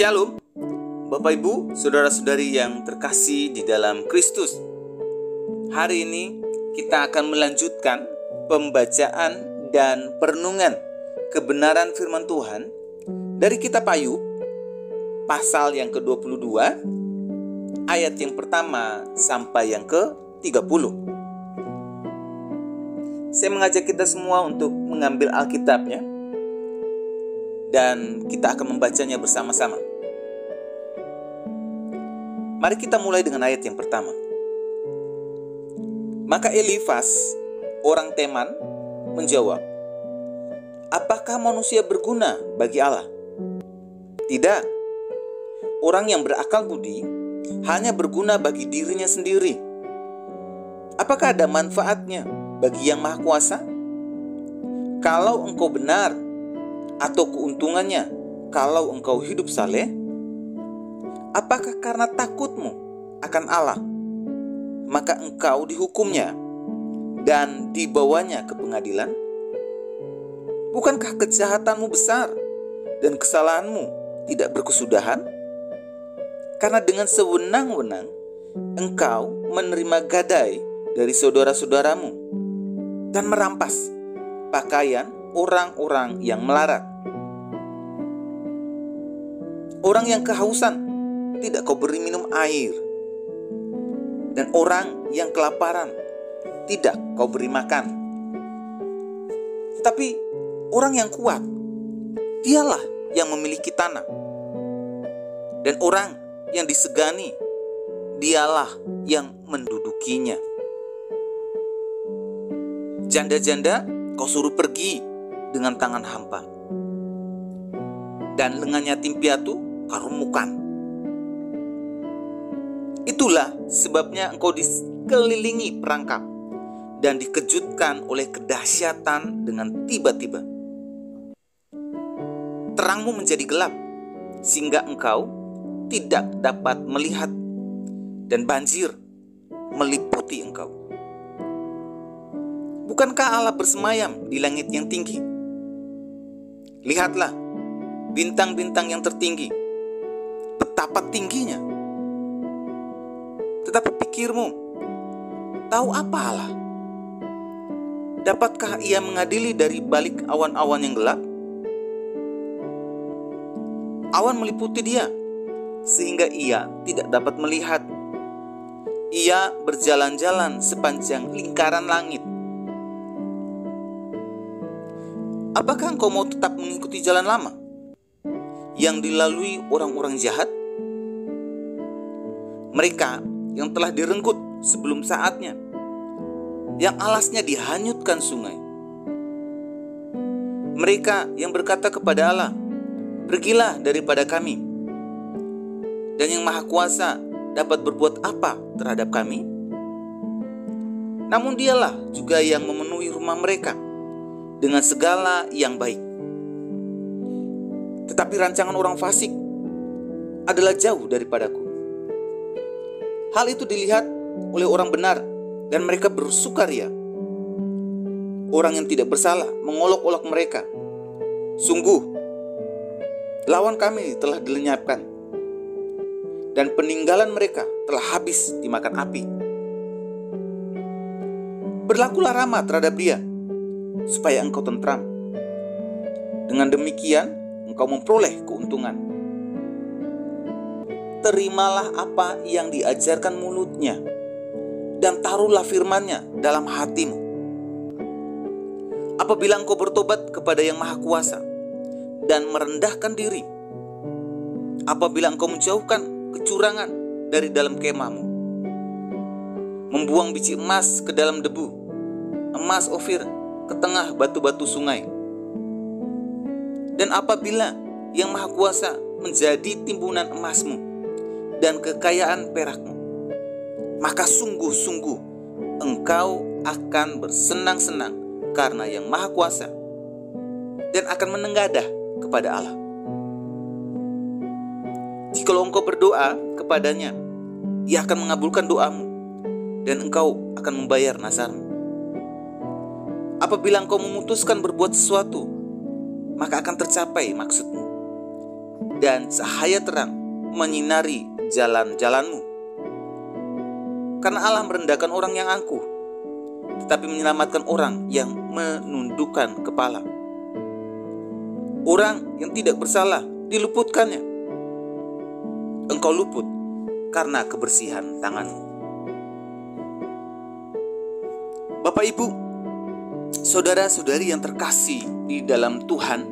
Shalom, Bapak Ibu, Saudara-saudari yang terkasih di dalam Kristus. Hari ini kita akan melanjutkan pembacaan dan perenungan kebenaran firman Tuhan dari kitab Ayub, pasal yang ke-22, ayat yang pertama sampai yang ke-30. Saya mengajak kita semua untuk mengambil Alkitabnya dan kita akan membacanya bersama-sama. Mari kita mulai dengan ayat yang pertama. Maka Elifas, orang Teman, menjawab, "Apakah manusia berguna bagi Allah? Tidak. Orang yang berakal budi hanya berguna bagi dirinya sendiri. Apakah ada manfaatnya bagi Yang Maha Kuasa? Kalau engkau benar, atau keuntungannya kalau engkau hidup saleh? Apakah karena takutmu akan Allah, maka engkau dihukumnya dan dibawanya ke pengadilan? Bukankah kejahatanmu besar dan kesalahanmu tidak berkesudahan? Karena dengan sewenang-wenang engkau menerima gadai dari saudara-saudaramu dan merampas pakaian orang-orang yang melarat. Orang yang kehausan tidak kau beri minum air, dan orang yang kelaparan tidak kau beri makan. Tetapi orang yang kuat, dialah yang memiliki tanah, dan orang yang disegani, dialah yang mendudukinya. Janda-janda kau suruh pergi dengan tangan hampa, dan lengan yatim piatu kau remukan. Itulah sebabnya engkau dikelilingi perangkap dan dikejutkan oleh kedahsyatan dengan tiba-tiba. Terangmu menjadi gelap sehingga engkau tidak dapat melihat, dan banjir meliputi engkau. Bukankah Allah bersemayam di langit yang tinggi? Lihatlah bintang-bintang yang tertinggi, betapa tingginya. Tetapi pikirmu, tahu apa Allah? Dapatkah Ia mengadili dari balik awan-awan yang gelap? Awan meliputi Dia sehingga Ia tidak dapat melihat. Ia berjalan-jalan sepanjang lingkaran langit. Apakah engkau mau tetap mengikuti jalan lama yang dilalui orang-orang jahat? Mereka yang telah direnggut sebelum saatnya, yang alasnya dihanyutkan sungai. Mereka yang berkata kepada Allah, "Pergilah daripada kami." Dan Yang Maha Kuasa dapat berbuat apa terhadap kami? Namun Dialah juga yang memenuhi rumah mereka dengan segala yang baik. Tetapi rancangan orang fasik adalah jauh daripadaku. Hal itu dilihat oleh orang benar dan mereka bersukaria. Orang yang tidak bersalah mengolok-olok mereka. Sungguh, lawan kami telah dilenyapkan, dan peninggalan mereka telah habis dimakan api. Berlakulah ramah terhadap dia, supaya engkau tentram. Dengan demikian engkau memperoleh keuntungan. Terimalah apa yang diajarkan mulutnya, dan taruhlah firman-Nya dalam hatimu. Apabila engkau bertobat kepada Yang Maha Kuasa dan merendahkan diri, apabila engkau menjauhkan kecurangan dari dalam kemahmu, membuang biji emas ke dalam debu, emas Ofir ke tengah batu-batu sungai, dan apabila Yang Maha Kuasa menjadi timbunan emasmu dan kekayaan perakmu, maka sungguh-sungguh engkau akan bersenang-senang karena Yang Maha Kuasa dan akan menenggadah kepada Allah. Jikalau engkau berdoa kepadanya, Ia akan mengabulkan doamu dan engkau akan membayar nazarmu. Apabila engkau memutuskan berbuat sesuatu, maka akan tercapai maksudmu. dan cahaya terang menyinari jalan-jalanmu. Karena Allah merendahkan orang yang angkuh, tetapi menyelamatkan orang yang menundukkan kepala. Orang yang tidak bersalah diluputkannya. Engkau luput karena kebersihan tanganmu. Bapak, Ibu, saudara-saudari yang terkasih di dalam Tuhan,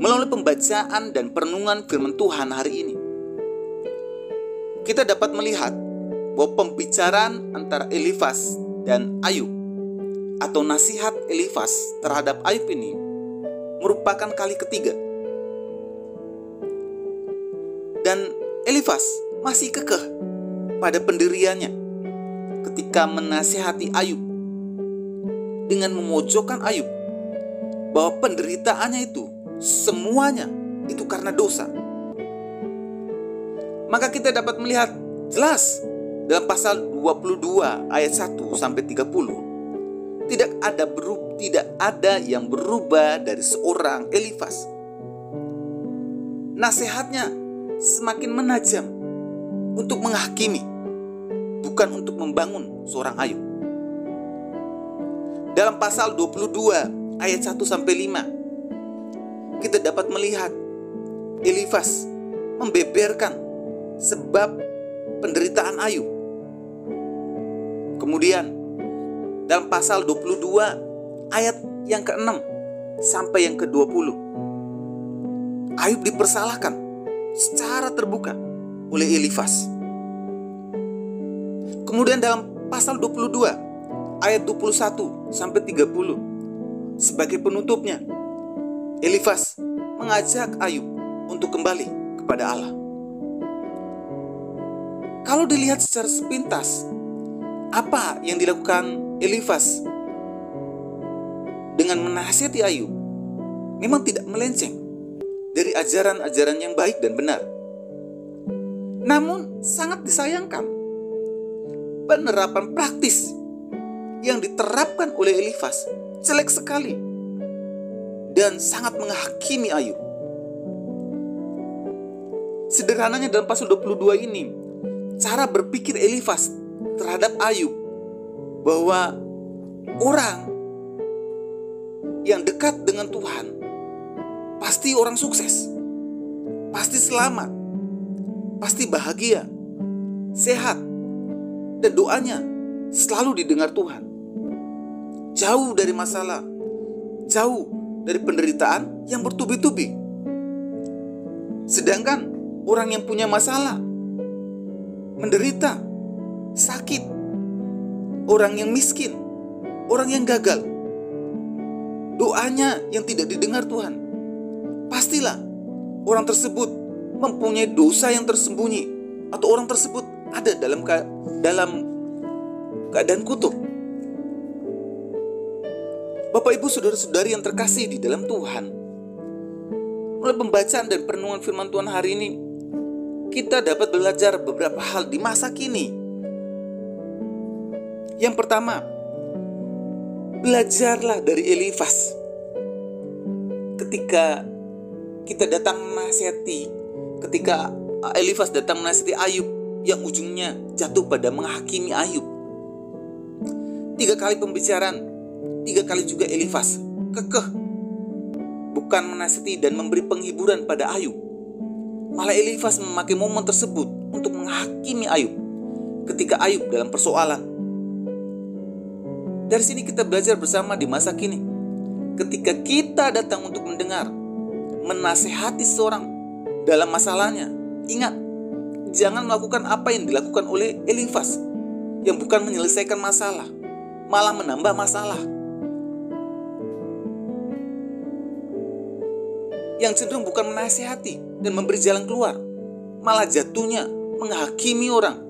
melalui pembacaan dan perenungan firman Tuhan hari ini, kita dapat melihat bahwa pembicaraan antara Elifas dan Ayub atau nasihat Elifas terhadap Ayub ini merupakan kali ketiga. Dan Elifas masih kekeh pada pendiriannya ketika menasihati Ayub dengan memojokkan Ayub bahwa penderitaannya itu semuanya itu karena dosa. Maka kita dapat melihat jelas dalam pasal 22 ayat 1 sampai 30, tidak ada yang berubah dari seorang Elifas. Nasihatnya semakin menajam untuk menghakimi, bukan untuk membangun seorang Ayub. Dalam pasal 22 ayat 1 sampai 5, kita dapat melihat Elifas membeberkan sebab penderitaan Ayub. Kemudian dalam pasal 22 ayat yang ke-6 sampai yang ke-20, Ayub dipersalahkan secara terbuka oleh Elifas. Kemudian dalam pasal 22 ayat 21 sampai 30, sebagai penutupnya, Elifas mengajak Ayub untuk kembali kepada Allah. Kalau dilihat secara sepintas, apa yang dilakukan Elifas dengan menasihati Ayub memang tidak melenceng dari ajaran-ajaran yang baik dan benar. Namun sangat disayangkan, penerapan praktis yang diterapkan oleh Elifas jelek sekali dan sangat menghakimi Ayub. Sederhananya dalam pasal 22 ini, cara berpikir Elifas terhadap Ayub bahwa orang yang dekat dengan Tuhan pasti orang sukses, pasti selamat, pasti bahagia, sehat, dan doanya selalu didengar Tuhan. Jauh dari masalah, jauh dari penderitaan yang bertubi-tubi. Sedangkan orang yang punya masalah, menderita, sakit, orang yang miskin, orang yang gagal, doanya yang tidak didengar Tuhan, pastilah orang tersebut mempunyai dosa yang tersembunyi, atau orang tersebut ada dalam keadaan kutuk. Bapak, Ibu, saudara-saudari yang terkasih di dalam Tuhan, melalui pembacaan dan perenungan firman Tuhan hari ini, kita dapat belajar beberapa hal di masa kini. Yang pertama, belajarlah dari Elifas. Ketika kita datang menasihati, ketika Elifas datang menasihati Ayub yang ujungnya jatuh pada menghakimi Ayub. 3 kali pembicaraan, 3 kali juga Elifas kekeh bukan menasihati dan memberi penghiburan pada Ayub. Malah Elifas memakai momen tersebut untuk menghakimi Ayub ketika Ayub dalam persoalan. Dari sini kita belajar bersama di masa kini. Ketika kita datang untuk mendengar, menasehati seorang dalam masalahnya, ingat, jangan melakukan apa yang dilakukan oleh Elifas, yang bukan menyelesaikan masalah, malah menambah masalah. Yang cenderung bukan menasihati dan memberi jalan keluar, malah jatuhnya menghakimi orang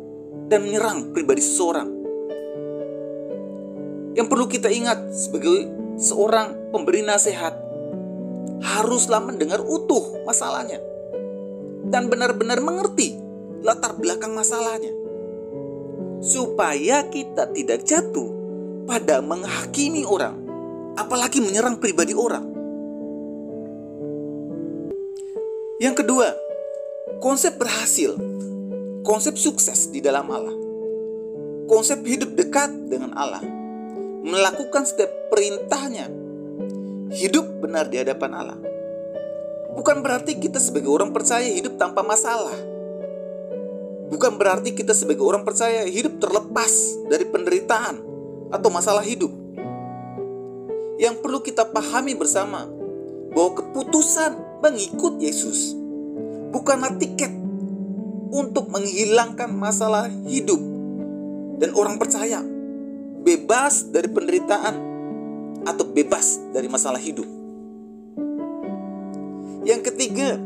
dan menyerang pribadi seseorang. Yang perlu kita ingat sebagai seorang pemberi nasihat, haruslah mendengar utuh masalahnya dan benar-benar mengerti latar belakang masalahnya, supaya kita tidak jatuh pada menghakimi orang, apalagi menyerang pribadi orang. Yang kedua, konsep berhasil, konsep sukses di dalam Allah, konsep hidup dekat dengan Allah, melakukan setiap perintahnya, hidup benar di hadapan Allah. Bukan berarti kita sebagai orang percaya hidup tanpa masalah. Bukan berarti kita sebagai orang percaya hidup terlepas dari penderitaan atau masalah hidup. Yang perlu kita pahami bersama, bahwa keputusan mengikut Yesus bukanlah tiket untuk menghilangkan masalah hidup. Dan orang percaya bebas dari penderitaan atau bebas dari masalah hidup. Yang ketiga,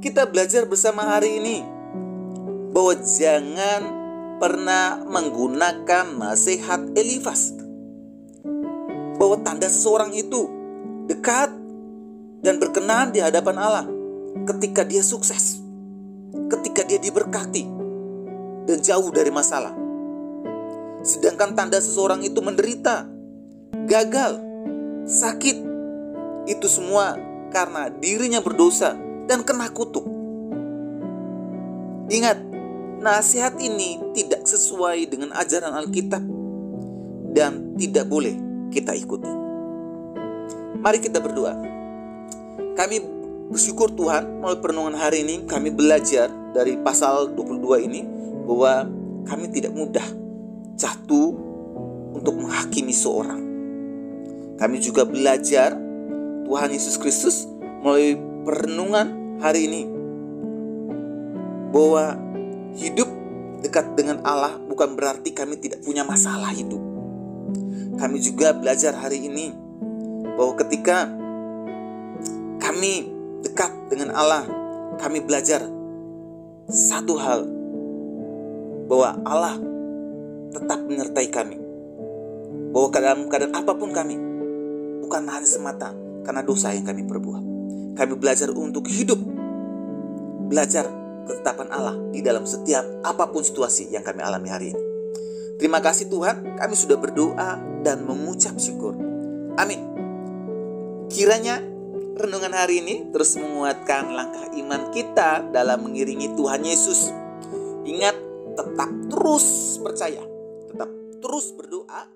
kita belajar bersama hari ini bahwa jangan pernah menggunakan nasihat Elifas, bahwa tanda seseorang itu dekat dan berkenan di hadapan Allah ketika dia sukses, ketika dia diberkati dan jauh dari masalah. Sedangkan tanda seseorang itu menderita, gagal, sakit, itu semua karena dirinya berdosa dan kena kutuk. Ingat, nasihat ini tidak sesuai dengan ajaran Alkitab dan tidak boleh kita ikuti. Mari kita berdoa. Kami bersyukur Tuhan, melalui perenungan hari ini kami belajar dari pasal 22 ini bahwa kami tidak mudah jatuh untuk menghakimi seorang. Kami juga belajar Tuhan Yesus Kristus melalui perenungan hari ini bahwa hidup dekat dengan Allah bukan berarti kami tidak punya masalah hidup. Kami juga belajar hari ini bahwa ketika kami dekat dengan Allah, kami belajar satu hal, bahwa Allah tetap menyertai kami, bahwa dalam keadaan apapun kami, bukan hanya semata karena dosa yang kami perbuat. Kami belajar untuk hidup, belajar ketetapan Allah di dalam setiap apapun situasi yang kami alami hari ini. Terima kasih Tuhan, kami sudah berdoa dan mengucap syukur. Amin. Kiranya renungan hari ini terus menguatkan langkah iman kita dalam mengiringi Tuhan Yesus. Ingat, tetap terus percaya, tetap terus berdoa,